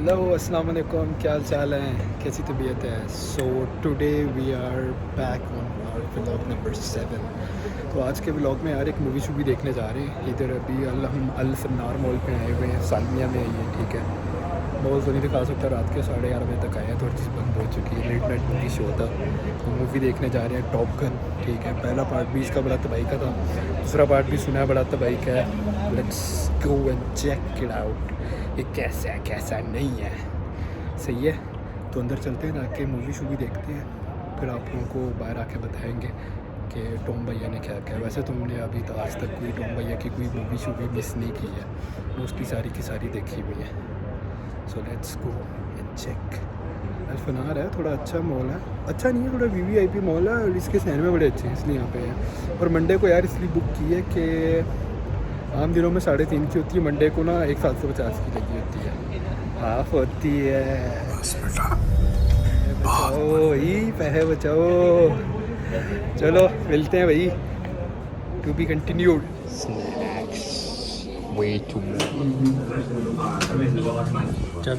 Hello अस्सलाम वालेकुम, क्या हाल चाल है, कैसी तबीयत है। So today we are back on our vlog number 7। तो आज के व्लॉग में यार एक मूवी शूवी देखने जा रहे हैं। इधर अभी हम अल फन्नार मॉल पे आए हुए हैं, सालमिया में आई है। ठीक है, मॉल तो नहीं दिखा सकता, रात के 11:30 बजे तक आए हैं, थोड़ी चीज़ बंद हो चुकी है, लेट नाइट मूवी शो था। तो मूवी देखने जा रहे हैं टॉप गन। ठीक है, पहला पार्ट भी इसका बड़ा तबाही का था, दूसरा पार्ट भी सुना है बड़ा तबाही का है। Let's go and check it out, ये कैसा है कैसा नहीं है। सही है, तो अंदर चलते हैं, जाके मूवी शूवी देखते हैं, फिर आप लोगों को बाहर आके बताएंगे कि टॉम भैया ने क्या किया। वैसे तुमने अभी तो आज तक कोई टॉम भैया की कोई मूवी शूवी मिस नहीं की है, मोस्टली सारी की सारी देखी हुई है। So let's go and check. अल्फनार है, थोड़ा अच्छा मॉल है, अच्छा नहीं है, थोड़ा वीवीआईपी मॉल है और इसके सिनेमा बड़े अच्छे हैं, इसलिए यहाँ पे हैं। और मंडे को यार इसलिए बुक की है कि आम दिनों में 3.5 की होती है, मंडे को ना 1,750 की लगी होती है, हाफ होती है। बस बेटा, बचाओ ही पैसे बचाओ। चलो मिलते हैं भाई, to be continued. Snacks way too चल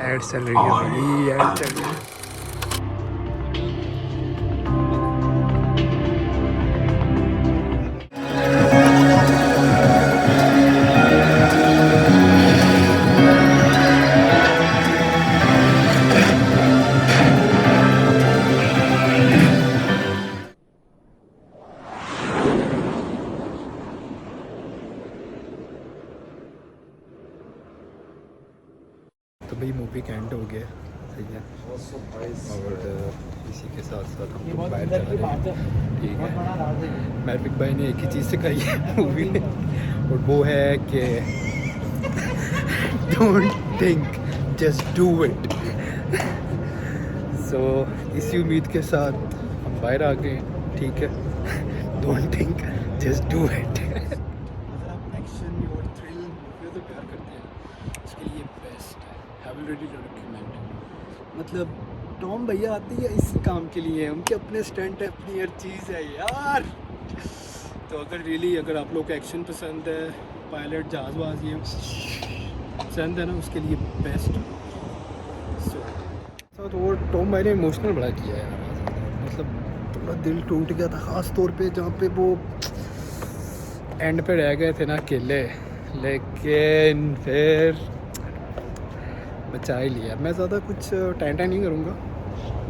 ऐड चल रही है भाई, ऐड चल रही है। तो भाई मूवी का एंड हो गया, सही है। और इसी के साथ साथ हम लोग बाहर जा रहे हैं। ठीक है, मैरविक भाई ने एक ही चीज़ सिखाई है मूवी में, और वो है कि don't think, just do it. So इसी उम्मीद के साथ हम बाहर आ गए। ठीक है, don't think, just do it. अगर आप एक्शन और थ्रिल मूवी तो प्यार करते हैं, उसके लिए बेस्ट है, आई विल रेडी रिकमेंड। मतलब टॉम भैया आते हैं इसी काम के लिए, उनके अपने स्टंट है, अपनी हर चीज़ है यार। तो अगर आप लोग को एक्शन पसंद है, पायलट जहाज़ ये पसंद है ना, उसके लिए बेस्ट। तो वो टॉम भाई ने इमोशनल बड़ा किया है यार, मतलब थोड़ा दिल टूट गया था, ख़ास तौर पे जहाँ पे वो एंड पे रह गए थे ना अकेले, लेकिन फिर बचा ही लिया। मैं ज़्यादा कुछ टाइम नहीं करूँगा,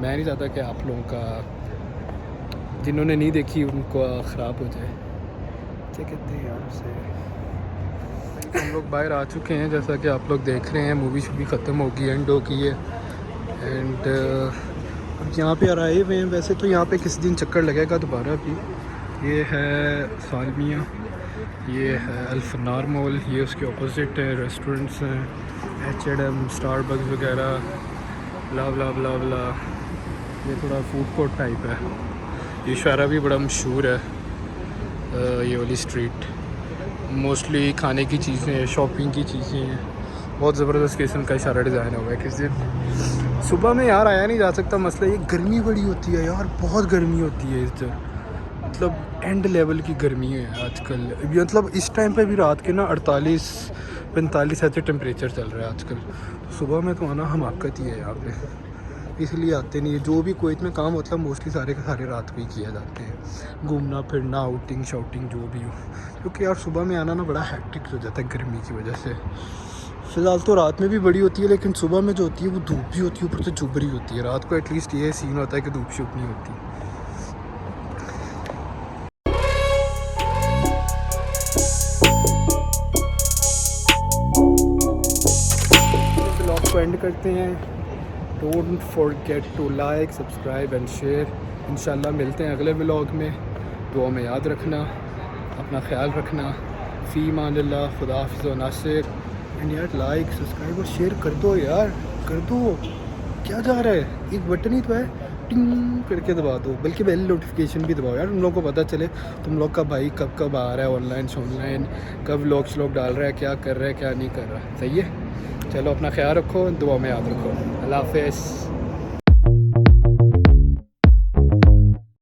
मैं नहीं चाहता कि आप लोगों का, जिन्होंने नहीं देखी उनको ख़राब हो जाए। क्या कहते हैं यार उसे। हम लोग बाहर आ चुके हैं, जैसा कि आप लोग देख रहे हैं, मूवी शूवी ख़त्म होगी, एंड होगी है। एंड अब यहाँ पे आए हुए हैं। वैसे तो यहाँ पे किसी दिन चक्कर लगेगा दोबारा भी। ये है सालमिया, ये है अल फन्नार मॉल, ये उसके ऑपोजिट है रेस्टोरेंट्स हैं, H&M, स्टारबक्स वगैरह, ब्ला ब्ला ब्ला ब्ला। ये थोड़ा फूड कोर्ट टाइप है। ये शारा भी बड़ा मशहूर है, ये वाली स्ट्रीट। मोस्टली खाने की चीज़ें, शॉपिंग की चीज़ें हैं, बहुत ज़बरदस्त किस्म का इशारा डिज़ाइन हुआ है। किस दिन सुबह में यार आया नहीं जा सकता, मसला ये गर्मी बड़ी होती है यार, बहुत गर्मी होती है इधर, मतलब एंड लेवल की गर्मी है आजकल। मतलब इस टाइम पे भी रात के ना 48-45 ऐसे टेम्परेचर चल रहा है आजकल। तो सुबह में तो आना हमाकत ही है यहाँ पे, इसलिए आते नहीं है। जो भी कुवैत में काम होता है मोस्टली सारे के सारे रात को ही किया जाते हैं, घूमना फिरना, आउटिंग शाउटिंग जो भी हो, क्योंकि यार सुबह में आना ना बड़ा हैक्टिक हो जाता है गर्मी की वजह से। फ़िलहाल तो रात में भी बड़ी होती है, लेकिन सुबह में जो होती है वो धूप भी होती है, ऊपर से चुभ रही होती है। रात को एटलीस्ट ये सीन होता है कि धूप शुप नहीं होती। ब्लॉग को एंड करते हैं। Don't forget to like, subscribe and share. इंशाल्लाह मिलते हैं अगले व्लॉग में। दुआ में याद रखना, अपना ख्याल रखना। फ़ी मानिल्लाह, खुदा हाफ़िज़ व नासिर। एंड यार लाइक सब्सक्राइब और शेयर कर दो यार, कर दो, क्या जा रहा है। एक बटन ही तो है, टिंग करके दबा दो, बल्कि बेल नोटिफिकेशन भी दबाओ यार, उन लोगों को पता चले तुम लोग का भाई कब कब आ रहा है ऑनलाइन, कब व्लॉग डाल रहा है, क्या कर रहा है क्या नहीं कर रहा। सही है, चलो अपना ख्याल रखो, दुआ में याद रखो। अल्लाह हाफ़िज़।